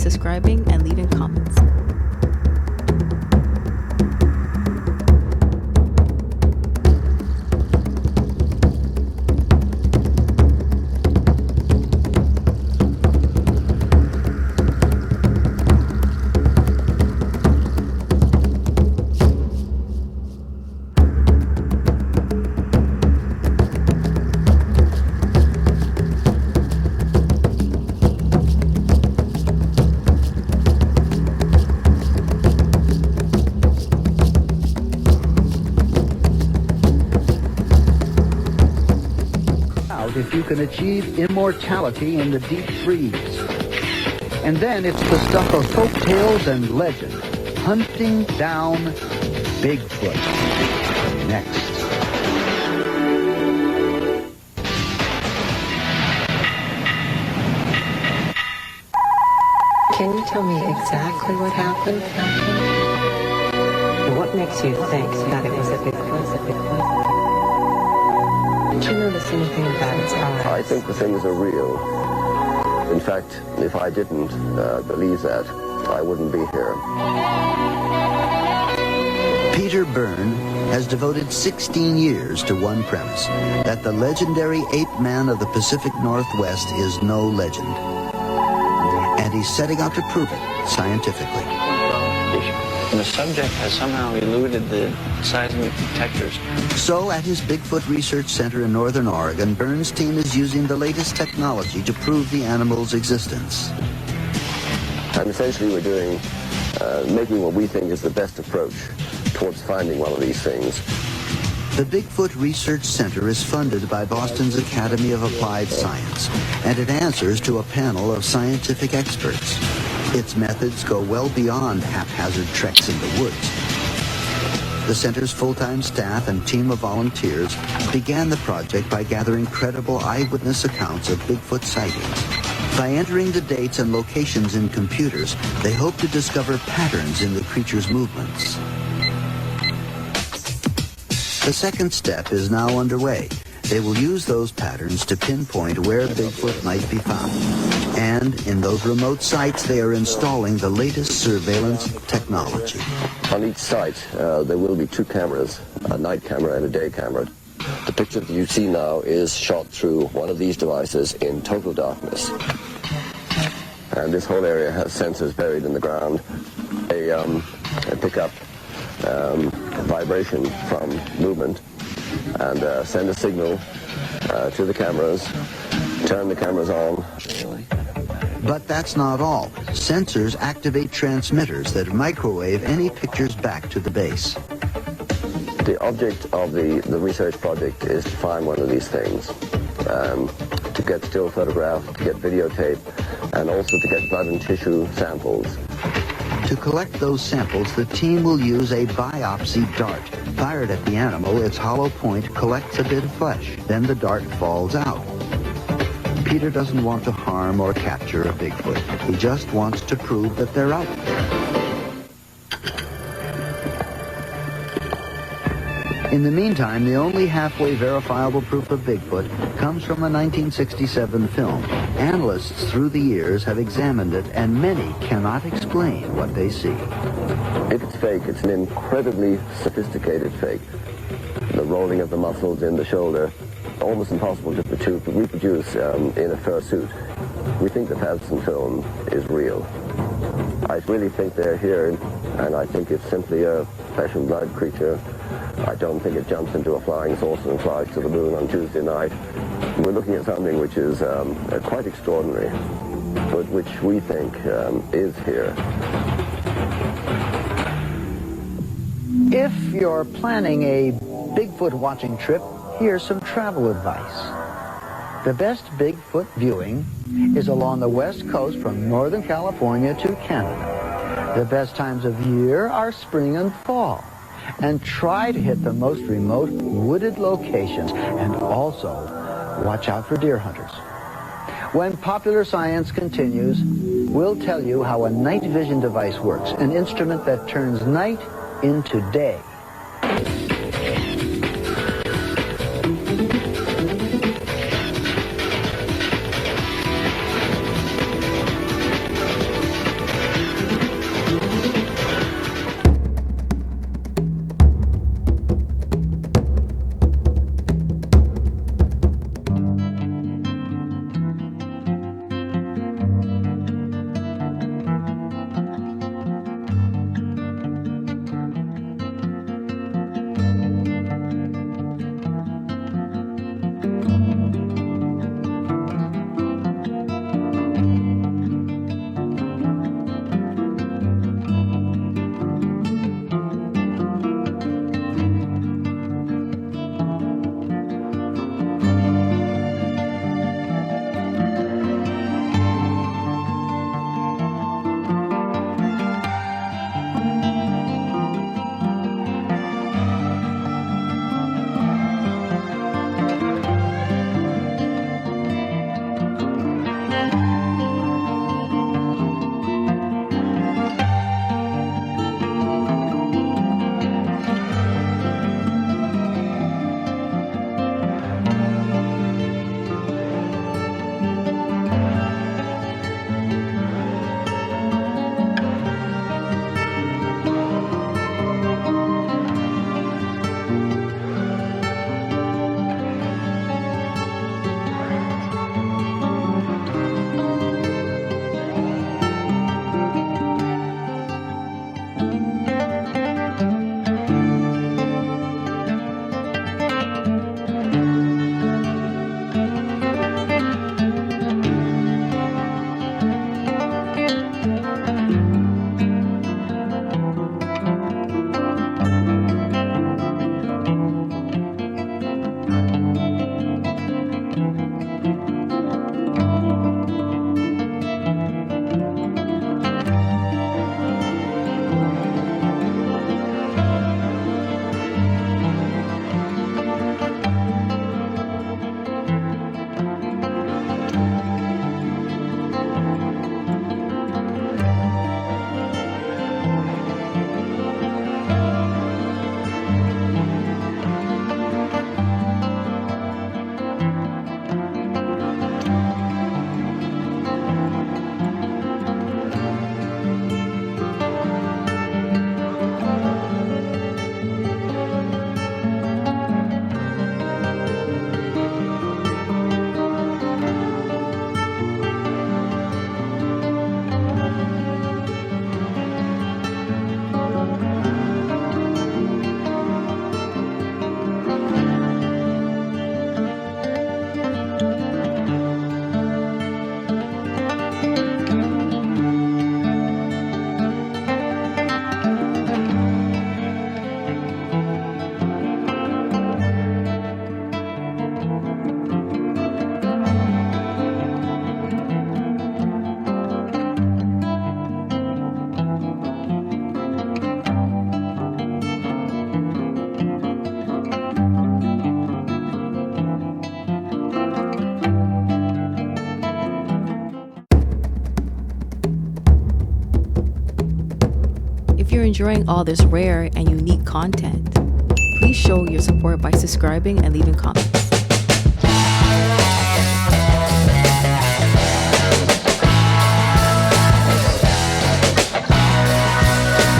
subscribing, and leaving comments. If you can achieve immortality in the deep freeze. And then it's the stuff of folk tales and legend. Hunting down Bigfoot. Next. Can you tell me exactly what happened? What makes you think that it was a Bigfoot? Did you notice anything about its eyes? I think the things are real. In fact, if I didn't believe that, I wouldn't be here. Peter Byrne has devoted 16 years to one premise, that the legendary ape man of the Pacific Northwest is no legend. And he's setting out to prove it scientifically. The subject has somehow eluded the seismic detectors. So at his Bigfoot Research Center in Northern Oregon, Byrne's team is using the latest technology to prove the animal's existence. And essentially we're doing, making what we think is the best approach towards finding one of these things. The Bigfoot Research Center is funded by Boston's Academy of Applied Science, and it answers to a panel of scientific experts. Its methods go well beyond haphazard treks in the woods. The center's full-time staff and team of volunteers began the project by gathering credible eyewitness accounts of Bigfoot sightings. By entering the dates and locations in computers, they hope to discover patterns in the creature's movements. The second step is now underway. They will use those patterns to pinpoint where Bigfoot might be found. And in those remote sites, they are installing the latest surveillance technology. On each site, there will be two cameras, a night camera and a day camera. The picture that you see now is shot through one of these devices in total darkness. And this whole area has sensors buried in the ground. They pick up vibration from movement and send a signal to the cameras, turn the cameras on. But that's not all. Sensors activate transmitters that microwave any pictures back to the base. The object of the research project is to find one of these things, to get still photographs, to get videotape, and also to get blood and tissue samples. To collect those samples, the team will use a biopsy dart. Fired at the animal, its hollow point collects a bit of flesh. Then the dart falls out. Peter doesn't want to harm or capture a Bigfoot. He just wants to prove that they're out there. In the meantime, the only halfway verifiable proof of Bigfoot comes from a 1967 film. Analysts through the years have examined it, and many cannot explain what they see. If it's fake, it's an incredibly sophisticated fake. The rolling of the muscles in the shoulder, almost impossible to reproduce in a fursuit. We think the Patterson film is real. I really think they're here, and I think it's simply a flesh and blood creature. I don't think it jumps into a flying saucer and flies to the moon on Tuesday night. We're looking at something which is quite extraordinary, but which we think is here. If you're planning a Bigfoot watching trip, here's some travel advice. The best Bigfoot viewing is along the west coast from Northern California to Canada. The best times of year are spring and fall. And try to hit the most remote wooded locations, and also watch out for deer hunters. When Popular Science continues, we'll tell you how a night vision device works, an instrument that turns night into day. enjoying all this rare and unique content, please show your support by subscribing and leaving comments.